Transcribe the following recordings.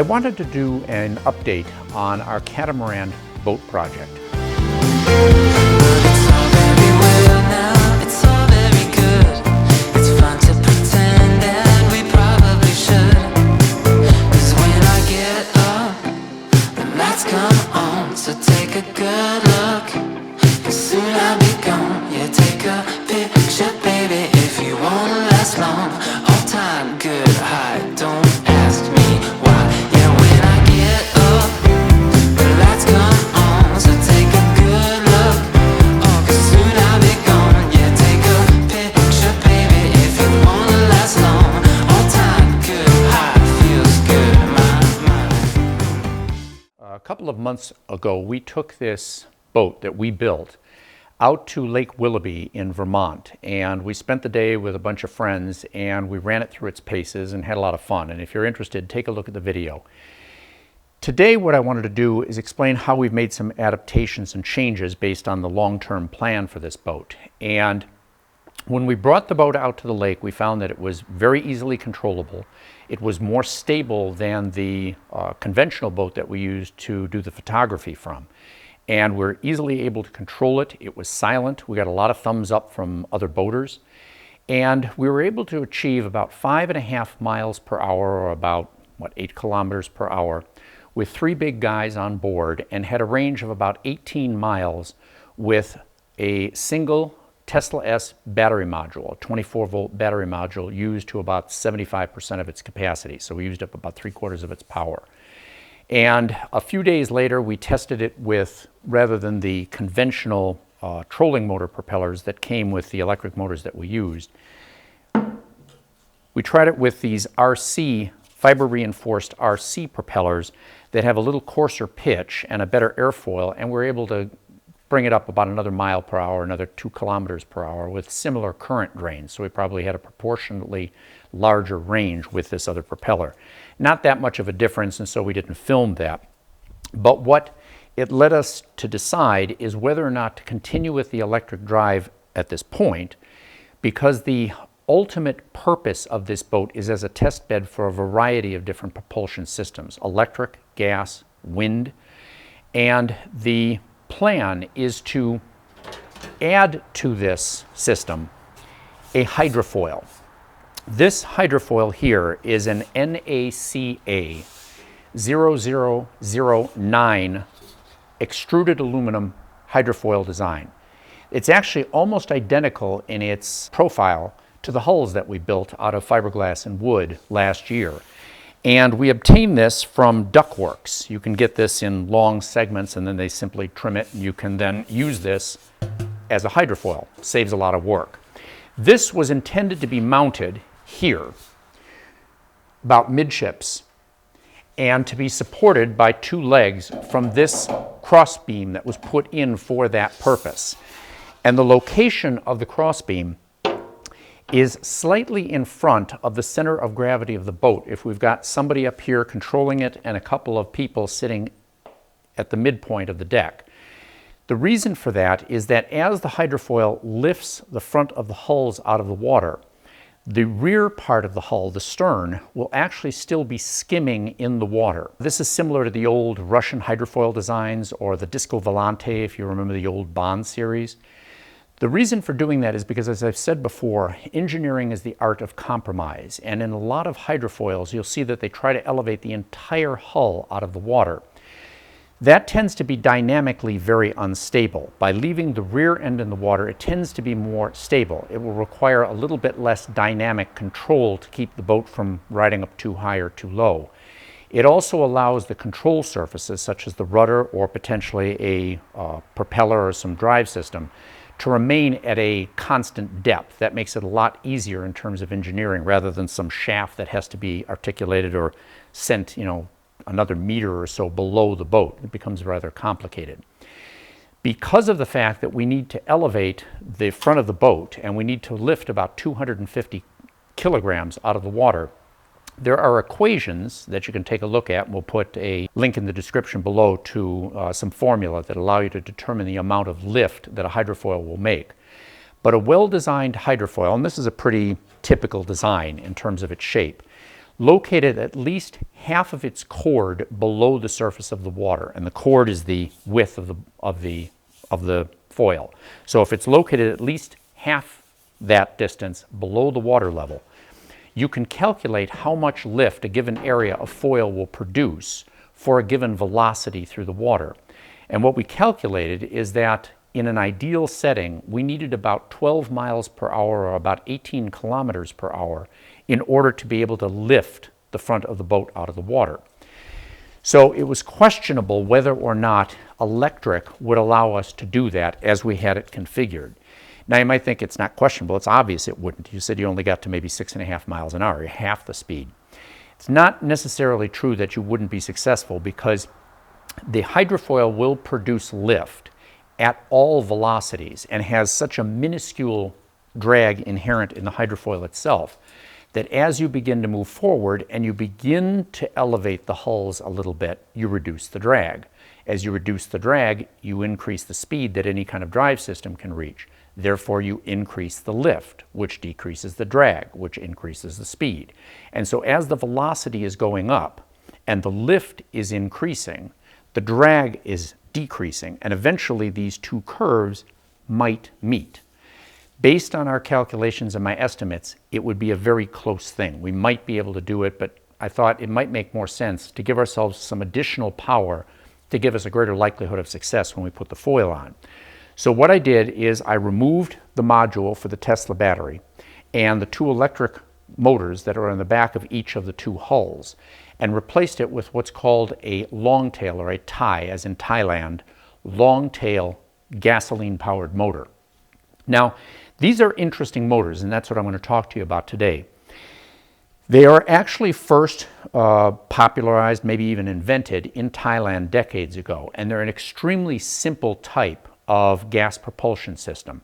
I wanted to do an update on our catamaran boat project. A couple of months ago, we took this boat that we built out to Lake Willoughby in Vermont, and we spent the day with a bunch of friends and we ran it through its paces and had a lot of fun. And if you're interested, take a look at the video. Today what I wanted to do is explain how we've made some adaptations and changes based on the long-term plan for this boat. And when we brought the boat out to the lake, we found that it was very easily controllable. It was more stable than the conventional boat that we used to do the photography from. And we're easily able to control it. It was silent. We got a lot of thumbs up from other boaters. And we were able to achieve about 5.5 miles per hour, or about, 8 kilometers per hour, with 3 big guys on board, and had a range of about 18 miles with a single Tesla S battery module, a 24-volt battery module used to about 75% of its capacity. So we used up about 3/4 of its power. And a few days later, we tested it with, rather than the conventional trolling motor propellers that came with the electric motors that we used, we tried it with these RC, fiber-reinforced RC propellers that have a little coarser pitch and a better airfoil, and we're able to bring it up about another mile per hour, another 2 kilometers per hour with similar current drains. So we probably had a proportionately larger range with this other propeller. Not that much of a difference, and so we didn't film that. But what it led us to decide is whether or not to continue with the electric drive at this point, because the ultimate purpose of this boat is as a test bed for a variety of different propulsion systems: electric, gas, wind. And the plan is to add to this system a hydrofoil. This hydrofoil here is an NACA 0009 extruded aluminum hydrofoil design. It's actually almost identical in its profile to the hulls that we built out of fiberglass and wood last year. And we obtained this from Duckworks. You can get this in long segments and then they simply trim it, and you can then use this as a hydrofoil. Saves a lot of work. This was intended to be mounted here, about midships, and to be supported by 2 legs from this cross beam that was put in for that purpose. And the location of the cross beam is slightly in front of the center of gravity of the boat. If we've got somebody up here controlling it and a couple of people sitting at the midpoint of the deck. The reason for that is that as the hydrofoil lifts the front of the hulls out of the water, the rear part of the hull, the stern, will actually still be skimming in the water. This is similar to the old Russian hydrofoil designs or the Disco Volante, if you remember the old Bond series. The reason for doing that is because, as I've said before, engineering is the art of compromise. And in a lot of hydrofoils, you'll see that they try to elevate the entire hull out of the water. That tends to be dynamically very unstable. By leaving the rear end in the water, it tends to be more stable. It will require a little bit less dynamic control to keep the boat from riding up too high or too low. It also allows the control surfaces, such as the rudder or potentially a propeller or some drive system, to remain at a constant depth. That makes it a lot easier in terms of engineering, rather than some shaft that has to be articulated or sent, another meter or so below the boat. It becomes rather complicated. Because of the fact that we need to elevate the front of the boat and we need to lift about 250 kilograms out of the water, there are equations that you can take a look at. We'll put a link in the description below to some formula that allow you to determine the amount of lift that a hydrofoil will make. But a well-designed hydrofoil, and this is a pretty typical design in terms of its shape, located at least half of its chord below the surface of the water, and the chord is the width of the foil. So if it's located at least half that distance below the water level, you can calculate how much lift a given area of foil will produce for a given velocity through the water. And what we calculated is that in an ideal setting, we needed about 12 miles per hour or about 18 kilometers per hour in order to be able to lift the front of the boat out of the water. So it was questionable whether or not electric would allow us to do that as we had it configured. Now you might think it's not questionable, it's obvious it wouldn't. You said you only got to maybe 6.5 miles an hour, half the speed. It's not necessarily true that you wouldn't be successful, because the hydrofoil will produce lift at all velocities and has such a minuscule drag inherent in the hydrofoil itself that as you begin to move forward and you begin to elevate the hulls a little bit, you reduce the drag. As you reduce the drag, you increase the speed that any kind of drive system can reach. Therefore, you increase the lift, which decreases the drag, which increases the speed. And so as the velocity is going up and the lift is increasing, the drag is decreasing, and eventually these two curves might meet. Based on our calculations and my estimates, it would be a very close thing. We might be able to do it, but I thought it might make more sense to give ourselves some additional power to give us a greater likelihood of success when we put the foil on. So what I did is I removed the module for the Tesla battery and the two electric motors that are on the back of each of the two hulls, and replaced it with what's called a longtail, or a Thai, as in Thailand, longtail gasoline-powered motor. Now, these are interesting motors, and that's what I'm going to talk to you about today. They are actually first popularized, maybe even invented, in Thailand decades ago, and they're an extremely simple type of gas propulsion system.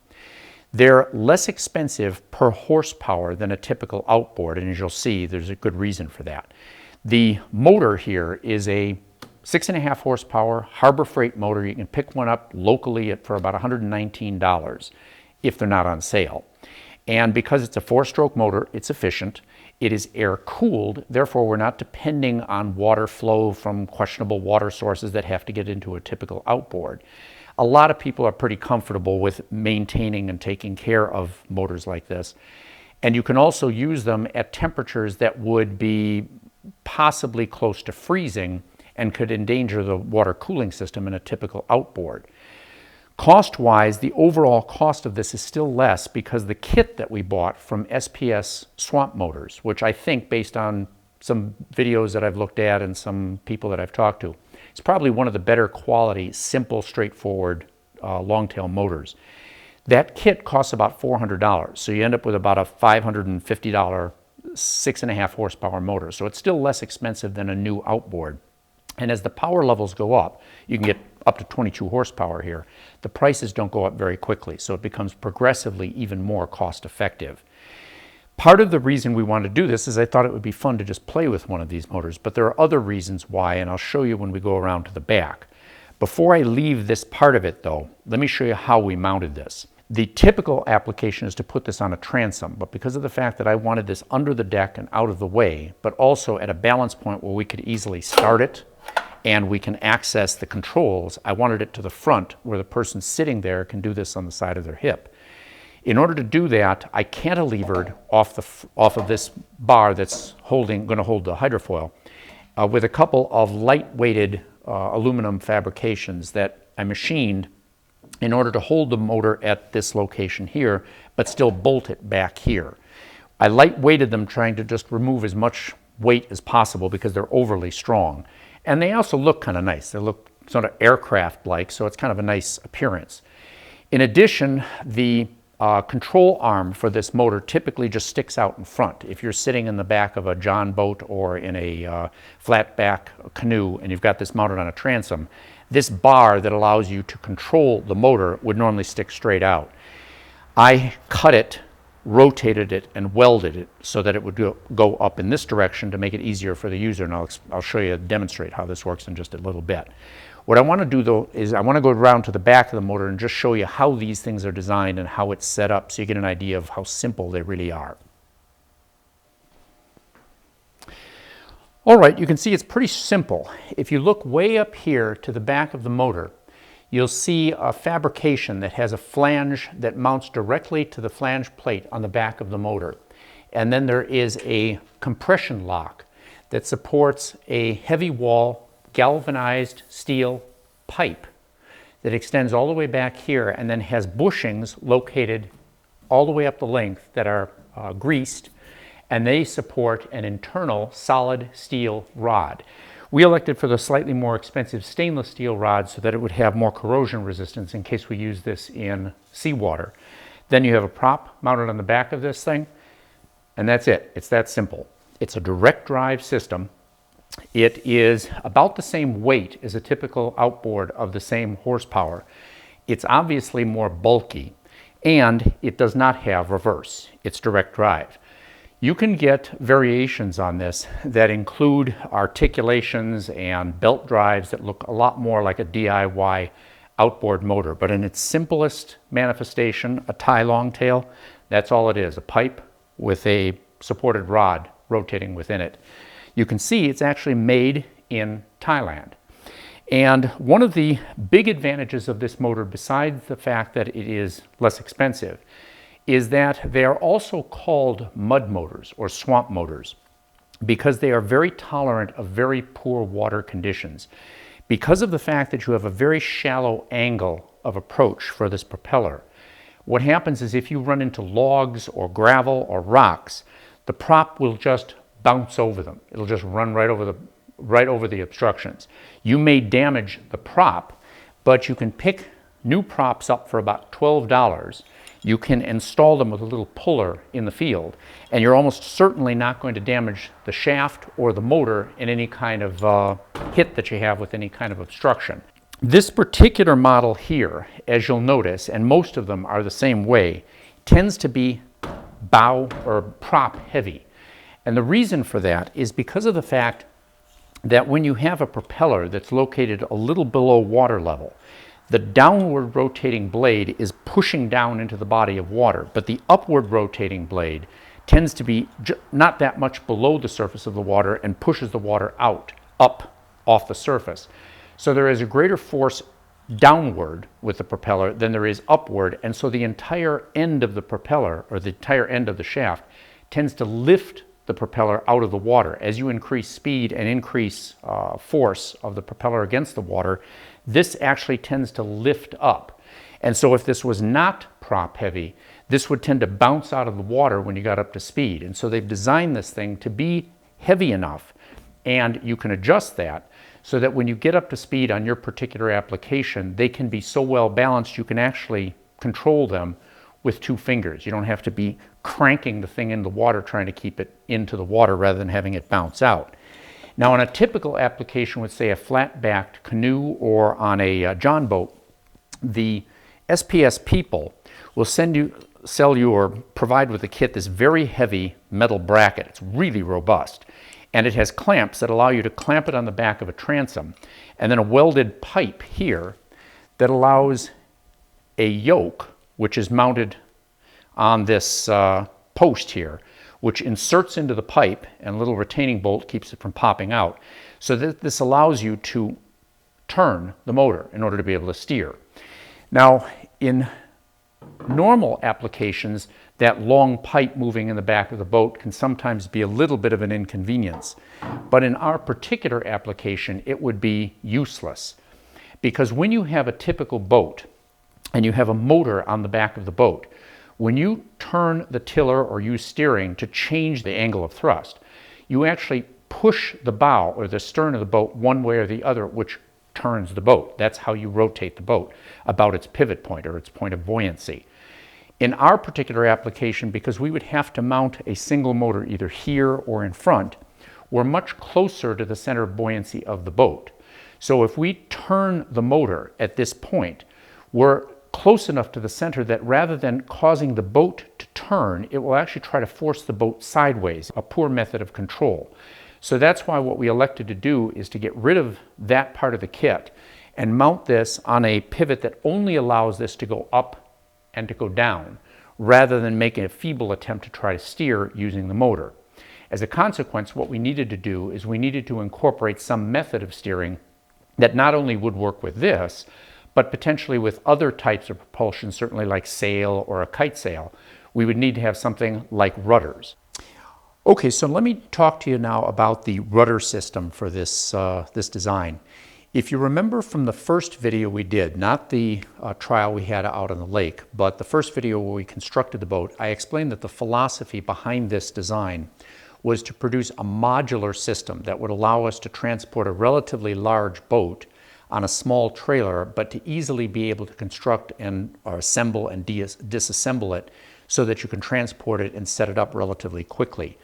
They're less expensive per horsepower than a typical outboard, and as you'll see, there's a good reason for that. The motor here is a 6.5 horsepower Harbor Freight motor. You can pick one up locally for about $119 if they're not on sale. And because it's a 4-stroke motor, it's efficient. It is air-cooled, therefore we're not depending on water flow from questionable water sources that have to get into a typical outboard. A lot of people are pretty comfortable with maintaining and taking care of motors like this. And you can also use them at temperatures that would be possibly close to freezing and could endanger the water cooling system in a typical outboard. Cost-wise, the overall cost of this is still less because the kit that we bought from SPS Swamp Motors, which I think, based on some videos that I've looked at and some people that I've talked to, it's probably one of the better quality, simple, straightforward longtail motors. That kit costs about $400, so you end up with about a $550 6.5 horsepower motor. So it's still less expensive than a new outboard. And as the power levels go up, you can get up to 22 horsepower here. The prices don't go up very quickly, so it becomes progressively even more cost effective. Part of the reason we wanted to do this is I thought it would be fun to just play with one of these motors, but there are other reasons why, and I'll show you when we go around to the back. Before I leave this part of it though, let me show you how we mounted this. The typical application is to put this on a transom, but because of the fact that I wanted this under the deck and out of the way, but also at a balance point where we could easily start it and we can access the controls, I wanted it to the front where the person sitting there can do this on the side of their hip. In order to do that, I cantilevered off of this bar that's going to hold the hydrofoil with a couple of light-weighted aluminum fabrications that I machined in order to hold the motor at this location here, but still bolt it back here. I light-weighted them, trying to just remove as much weight as possible because they're overly strong. And they also look kind of nice. They look sort of aircraft-like, so it's kind of a nice appearance. In addition, the control arm for this motor typically just sticks out in front. If you're sitting in the back of a John boat or in a flat-back canoe and you've got this mounted on a transom, this bar that allows you to control the motor would normally stick straight out. I cut it, rotated it, and welded it so that it would go up in this direction to make it easier for the user, and I'll show you, demonstrate how this works in just a little bit. What I want to do though is I want to go around to the back of the motor and just show you how these things are designed and how it's set up so you get an idea of how simple they really are. All right, you can see it's pretty simple. If you look way up here to the back of the motor, you'll see a fabrication that has a flange that mounts directly to the flange plate on the back of the motor. And then there is a compression lock that supports a heavy wall galvanized steel pipe that extends all the way back here and then has bushings located all the way up the length that are greased, and they support an internal solid steel rod. We elected for the slightly more expensive stainless steel rod so that it would have more corrosion resistance in case we use this in seawater. Then you have a prop mounted on the back of this thing, and that's it. It's that simple. It's a direct drive system. It is about the same weight as a typical outboard of the same horsepower. It's obviously more bulky, and it does not have reverse. It's direct drive. You can get variations on this that include articulations and belt drives that look a lot more like a DIY outboard motor, but in its simplest manifestation, a tie longtail, that's all it is, a pipe with a supported rod rotating within it. You can see it's actually made in Thailand. And one of the big advantages of this motor, besides the fact that it is less expensive, is that they are also called mud motors or swamp motors because they are very tolerant of very poor water conditions. Because of the fact that you have a very shallow angle of approach for this propeller, what happens is if you run into logs or gravel or rocks, the prop will just bounce over them. It'll just run right over the obstructions. You may damage the prop, but you can pick new props up for about $12. You can install them with a little puller in the field, and you're almost certainly not going to damage the shaft or the motor in any kind of hit that you have with any kind of obstruction. This particular model here, as you'll notice, and most of them are the same way, tends to be bow or prop heavy. And the reason for that is because of the fact that when you have a propeller that's located a little below water level, the downward rotating blade is pushing down into the body of water, but the upward rotating blade tends to be not that much below the surface of the water and pushes the water up off the surface. So there is a greater force downward with the propeller than there is upward, and so the entire end of the propeller, or the entire end of the shaft, tends to lift the propeller out of the water. As you increase speed and increase force of the propeller against the water, this actually tends to lift up. And so if this was not prop heavy, this would tend to bounce out of the water when you got up to speed. And so they've designed this thing to be heavy enough, and you can adjust that so that when you get up to speed on your particular application, they can be so well balanced you can actually control them with 2 fingers. You don't have to be cranking the thing in the water trying to keep it into the water rather than having it bounce out. Now, on a typical application with, say, a flat-backed canoe or on a John boat, the SPS people will sell you or provide with the kit this very heavy metal bracket. It's really robust, and it has clamps that allow you to clamp it on the back of a transom, and then a welded pipe here that allows a yoke, which is mounted on this post here, which inserts into the pipe, and a little retaining bolt keeps it from popping out. So that this allows you to turn the motor in order to be able to steer. Now, in normal applications, that long pipe moving in the back of the boat can sometimes be a little bit of an inconvenience. But in our particular application, it would be useless. Because when you have a typical boat and you have a motor on the back of the boat, when you turn the tiller or use steering to change the angle of thrust, you actually push the bow or the stern of the boat one way or the other, which turns the boat. That's how you rotate the boat about its pivot point or its point of buoyancy. In our particular application, because we would have to mount a single motor either here or in front, we're much closer to the center of buoyancy of the boat. So if we turn the motor at this point, we're close enough to the center that rather than causing the boat to turn, it will actually try to force the boat sideways, a poor method of control. So that's why what we elected to do is to get rid of that part of the kit and mount this on a pivot that only allows this to go up and to go down, rather than making a feeble attempt to try to steer using the motor. As a consequence, what we needed to do is we needed to incorporate some method of steering that not only would work with this, but potentially with other types of propulsion, certainly like sail or a kite sail. We would need to have something like rudders. Okay, so let me talk to you now about the rudder system for this, this design. If you remember from the first video we did, not the trial we had out on the lake, but the first video where we constructed the boat, I explained that the philosophy behind this design was to produce a modular system that would allow us to transport a relatively large boat on a small trailer, but to easily be able to construct and assemble and disassemble it so that you can transport it and set it up relatively quickly.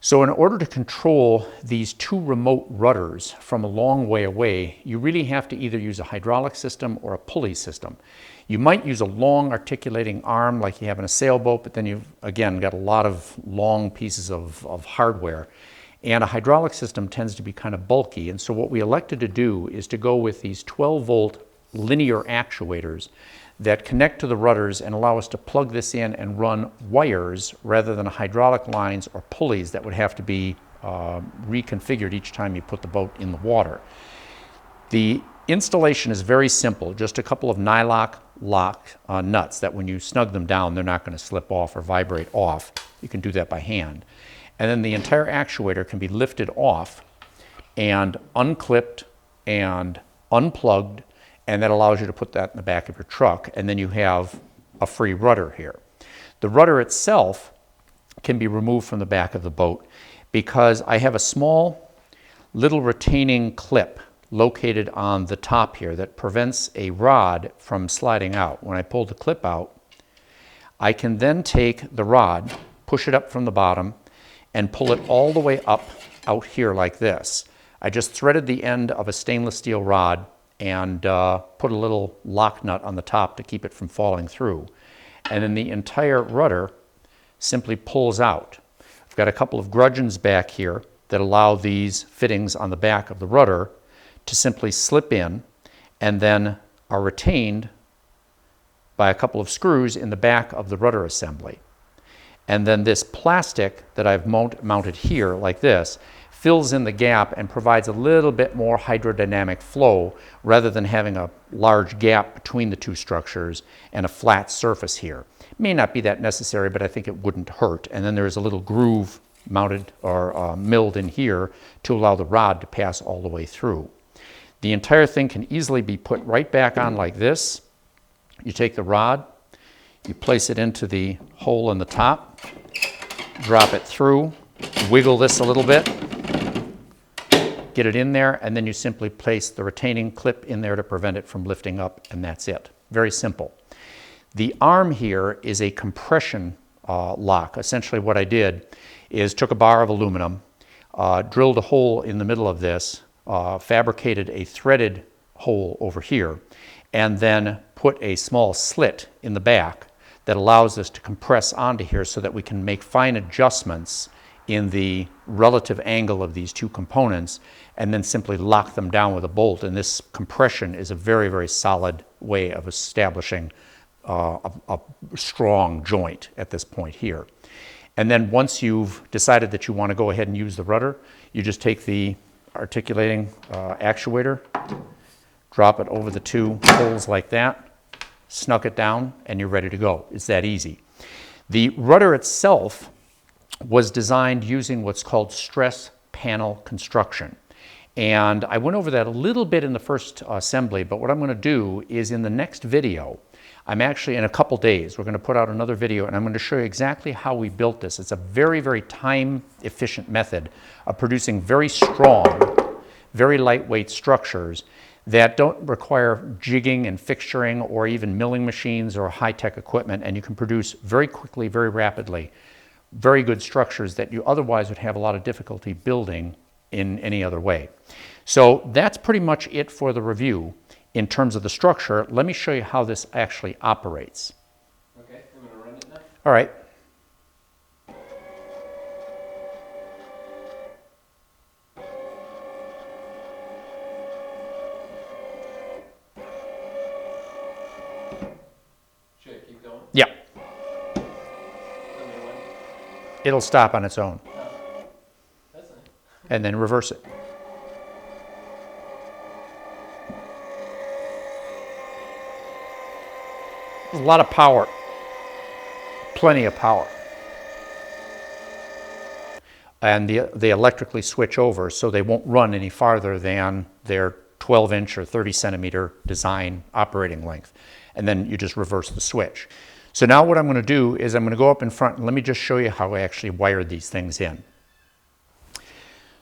So in order to control these two remote rudders from a long way away, you really have to either use a hydraulic system or a pulley system. You might use a long articulating arm like you have in a sailboat, but then you've, again, got a lot of long pieces of hardware. And a hydraulic system tends to be kind of bulky. And so what we elected to do is to go with these 12-volt linear actuators that connect to the rudders and allow us to plug this in and run wires rather than hydraulic lines or pulleys that would have to be reconfigured each time you put the boat in the water. The installation is very simple, just a couple of nylock lock nuts that when you snug them down, they're not going to slip off or vibrate off. You can do that by hand. And then the entire actuator can be lifted off and unclipped and unplugged, and that allows you to put that in the back of your truck, and then you have a free rudder here. The rudder itself can be removed from the back of the boat because I have a small little retaining clip located on the top here that prevents a rod from sliding out. When I pull the clip out, I can then take the rod, push it up from the bottom, and pull it all the way up out here like this. I just threaded the end of a stainless steel rod and put a little lock nut on the top to keep it from falling through. And then the entire rudder simply pulls out. I've got a couple of gudgeons back here that allow these fittings on the back of the rudder to simply slip in and then are retained by a couple of screws in the back of the rudder assembly. And then this plastic that I've mounted here like this fills in the gap and provides a little bit more hydrodynamic flow rather than having a large gap between the two structures and a flat surface here. It may not be that necessary, but I think it wouldn't hurt. And then there's a little groove mounted or milled in here to allow the rod to pass all the way through. The entire thing can easily be put right back on like this. You take the rod, you place it into the hole in the top, drop it through, wiggle this a little bit, get it in there, and then you simply place the retaining clip in there to prevent it from lifting up, and that's it. Very simple. The arm here is a compression lock. Essentially what I did is took a bar of aluminum, drilled a hole in the middle of this, fabricated a threaded hole over here, and then put a small slit in the back that allows us to compress onto here so that we can make fine adjustments in the relative angle of these two components and then simply lock them down with a bolt. And this compression is a very, very solid way of establishing a strong joint at this point here. And then once you've decided that you want to go ahead and use the rudder, you just take the articulating actuator, drop it over the two holes like that, snug it down, and you're ready to go. It's that easy. The rudder itself was designed using what's called stress panel construction. And I went over that a little bit in the first assembly, but what I'm going to do is in the next video, I'm actually in a couple days, we're going to put out another video and I'm going to show you exactly how we built this. It's a very, very time efficient method of producing very strong, very lightweight structures that don't require jigging and fixturing or even milling machines or high-tech equipment, and you can produce very quickly, very rapidly, very good structures that you otherwise would have a lot of difficulty building in any other way. So that's pretty much it for the review in terms of the structure. Let me show you how this actually operates. Okay, I'm going to run it now. All right. Should I keep going? Yeah. Let me run. It'll stop on its own. and then reverse it. A lot of power, plenty of power. And they electrically switch over so they won't run any farther than their 12-inch or 30-centimeter design operating length. And then you just reverse the switch. So now what I'm going to do is I'm going to go up in front and let me just show you how I actually wired these things in.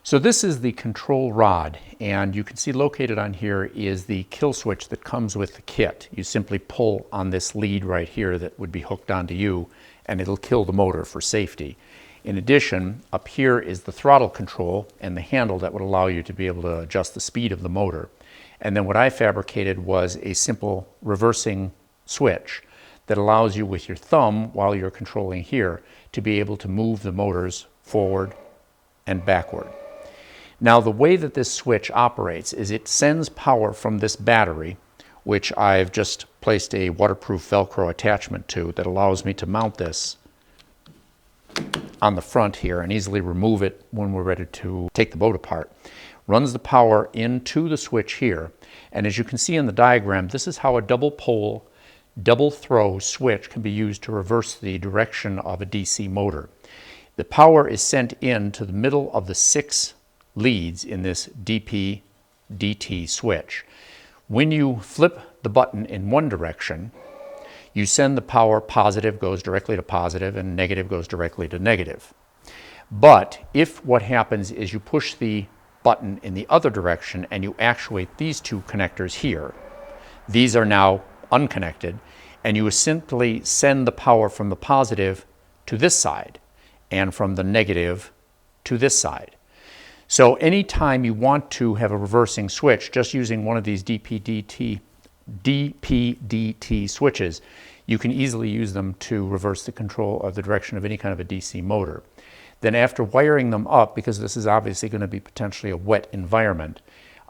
So this is the control rod, and you can see located on here is the kill switch that comes with the kit. You simply pull on this lead right here that would be hooked onto you, and it'll kill the motor for safety. In addition, up here is the throttle control and the handle that would allow you to be able to adjust the speed of the motor. And then what I fabricated was a simple reversing switch that allows you with your thumb, while you're controlling here, to be able to move the motors forward and backward. Now the way that this switch operates is it sends power from this battery, which I've just placed a waterproof Velcro attachment to that allows me to mount this on the front here and easily remove it when we're ready to take the boat apart. Runs the power into the switch here, and as you can see in the diagram, this is how a double pole, double throw switch can be used to reverse the direction of a DC motor. The power is sent into the middle of the 6 leads in this DP-DT switch. When you flip the button in one direction, you send the power positive goes directly to positive and negative goes directly to negative. But if what happens is you push the button in the other direction and you actuate these 2 connectors here, these are now unconnected, and you simply send the power from the positive to this side and from the negative to this side. So anytime you want to have a reversing switch, just using one of these DP-DT switches, you can easily use them to reverse the control of the direction of any kind of a DC motor. Then after wiring them up, because this is obviously going to be potentially a wet environment,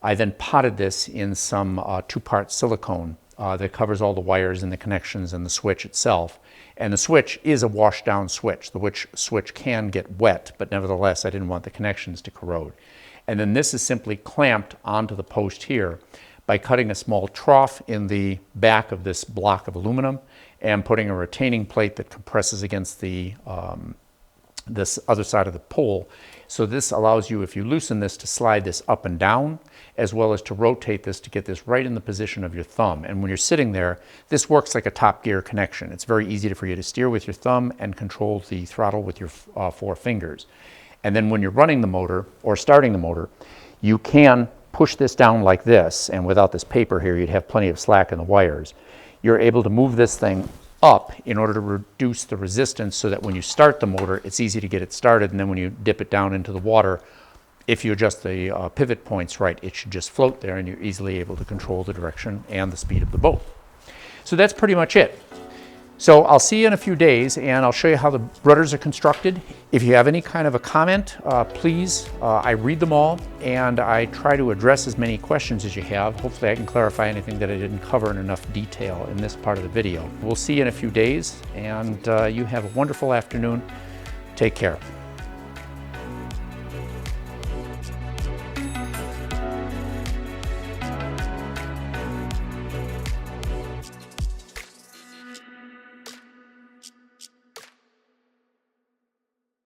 I then potted this in some 2-part silicone that covers all the wires and the connections and the switch itself. And the switch is a wash-down switch. The switch can get wet, but nevertheless I didn't want the connections to corrode. And then this is simply clamped onto the post here by cutting a small trough in the back of this block of aluminum and putting a retaining plate that compresses against the this other side of the pole. So this allows you, if you loosen this, to slide this up and down, as well as to rotate this to get this right in the position of your thumb. And when you're sitting there, this works like a top gear connection. It's very easy for you to steer with your thumb and control the throttle with your 4 fingers. And then when you're running the motor or starting the motor, you can push this down like this, and without this paper here, you'd have plenty of slack in the wires. You're able to move this thing up in order to reduce the resistance so that when you start the motor, it's easy to get it started, and then when you dip it down into the water, if you adjust the pivot points right, it should just float there and you're easily able to control the direction and the speed of the boat. So that's pretty much it. So I'll see you in a few days and I'll show you how the rudders are constructed. If you have any kind of a comment, please, I read them all and I try to address as many questions as you have. Hopefully I can clarify anything that I didn't cover in enough detail in this part of the video. We'll see you in a few days and you have a wonderful afternoon. Take care.